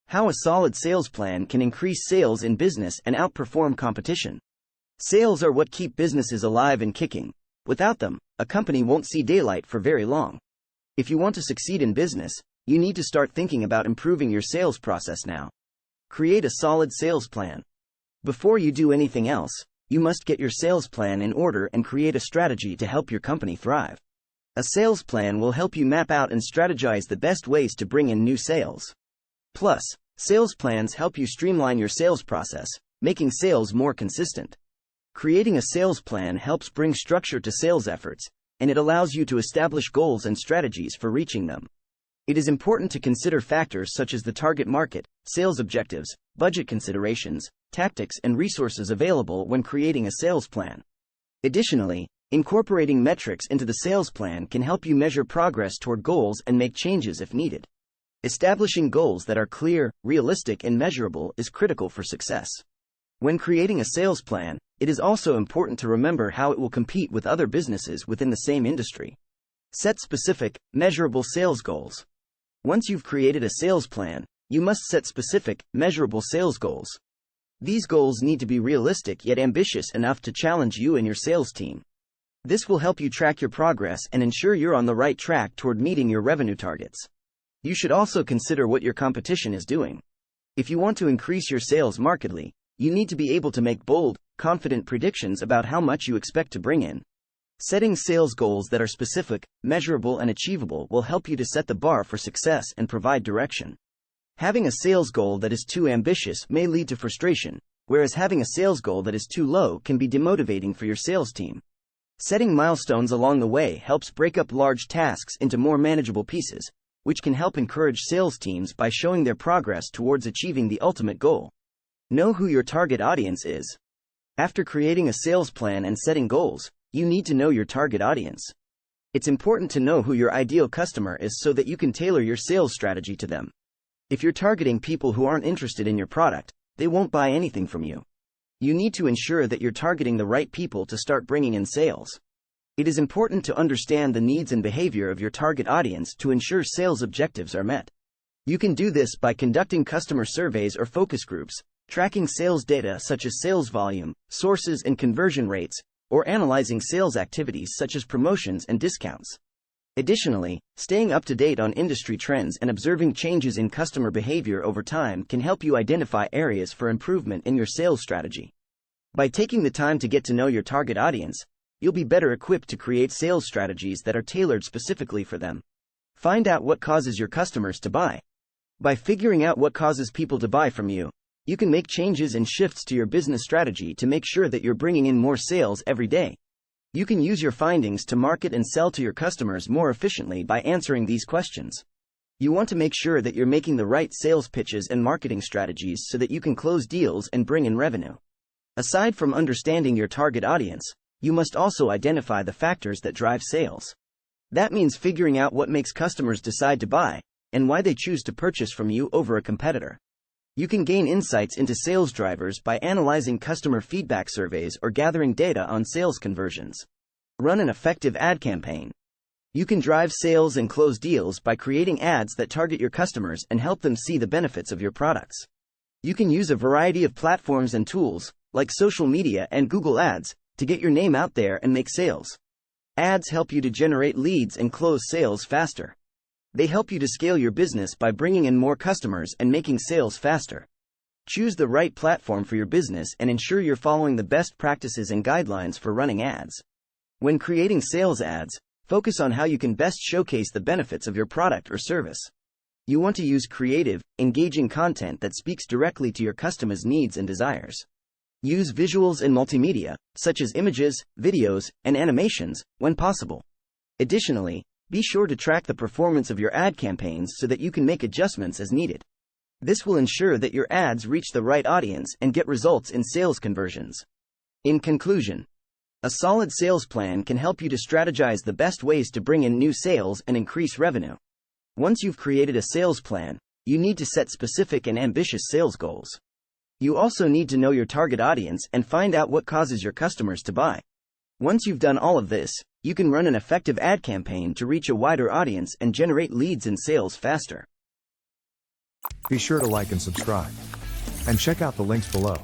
How a solid sales plan can increase sales in business and outperform competition. Sales are what keep businesses alive and kicking. Without them, a company won't see daylight for very long. If you want to succeed in business, you need to start thinking about improving your sales process now. Create a solid sales plan. Before you do anything else, you must get your sales plan in order and create a strategy to help your company thrive. A sales plan will help you map out and strategize the best ways to bring in new sales. Plus, sales plans help you streamline your sales process, making sales more consistent. Creating a sales plan helps bring structure to sales efforts, and it allows you to establish goals and strategies for reaching them. It is important to consider factors such as the target market, sales objectives, budget considerations, tactics, and resources available when creating a sales plan. Additionally, incorporating metrics into the sales plan can help you measure progress toward goals and make changes if needed. Establishing goals that are clear, realistic, and measurable is critical for success. When creating a sales plan, it is also important to remember how it will compete with other businesses within the same industry. Set specific, measurable sales goals. Once you've created a sales plan, you must set specific, measurable sales goals. These goals need to be realistic yet ambitious enough to challenge you and your sales team. This will help you track your progress and ensure you're on the right track toward meeting your revenue targets. You should also consider what your competition is doing. If you want to increase your sales markedly, you need to be able to make bold, confident predictions about how much you expect to bring in. Setting sales goals that are specific, measurable, and achievable will help you to set the bar for success and provide direction. Having a sales goal that is too ambitious may lead to frustration, whereas having a sales goal that is too low can be demotivating for your sales team. Setting milestones along the way helps break up large tasks into more manageable pieces, which can help encourage sales teams by showing their progress towards achieving the ultimate goal. Know who your target audience is. After creating a sales plan and setting goals, you need to know your target audience. It's important to know who your ideal customer is so that you can tailor your sales strategy to them. If you're targeting people who aren't interested in your product, they won't buy anything from you. You need to ensure that you're targeting the right people to start bringing in sales. It is important to understand the needs and behavior of your target audience to ensure sales objectives are met. You can do this by conducting customer surveys or focus groups, tracking sales data such as sales volume, sources, and conversion rates, or analyzing sales activities such as promotions and discounts. Additionally, staying up to date on industry trends and observing changes in customer behavior over time can help you identify areas for improvement in your sales strategy. By taking the time to get to know your target audience, you'll be better equipped to create sales strategies that are tailored specifically for them. Find out what causes your customers to buy. By figuring out what causes people to buy from you, you can make changes and shifts to your business strategy to make sure that you're bringing in more sales every day. You can use your findings to market and sell to your customers more efficiently by answering these questions. You want to make sure that you're making the right sales pitches and marketing strategies so that you can close deals and bring in revenue. Aside from understanding your target audience, you must also identify the factors that drive sales. That means figuring out what makes customers decide to buy, and why they choose to purchase from you over a competitor. You can gain insights into sales drivers by analyzing customer feedback surveys or gathering data on sales conversions. Run an effective ad campaign. You can drive sales and close deals by creating ads that target your customers and help them see the benefits of your products. You can use a variety of platforms and tools, like social media and Google Ads, to get your name out there and make sales. Ads help you to generate leads and close sales faster. They help you to scale your business by bringing in more customers and making sales faster. Choose the right platform for your business and ensure you're following the best practices and guidelines for running ads. When creating sales ads, focus on how you can best showcase the benefits of your product or service. You want to use creative, engaging content that speaks directly to your customers' needs and desires. Use visuals and multimedia, such as images, videos, and animations, when possible. Additionally, be sure to track the performance of your ad campaigns so that you can make adjustments as needed. This will ensure that your ads reach the right audience and get results in sales conversions. In conclusion, a solid sales plan can help you to strategize the best ways to bring in new sales and increase revenue. Once you've created a sales plan, you need to set specific and ambitious sales goals. You also need to know your target audience and find out what causes your customers to buy. Once you've done all of this, you can run an effective ad campaign to reach a wider audience and generate leads and sales faster. Be sure to like and subscribe. And check out the links below.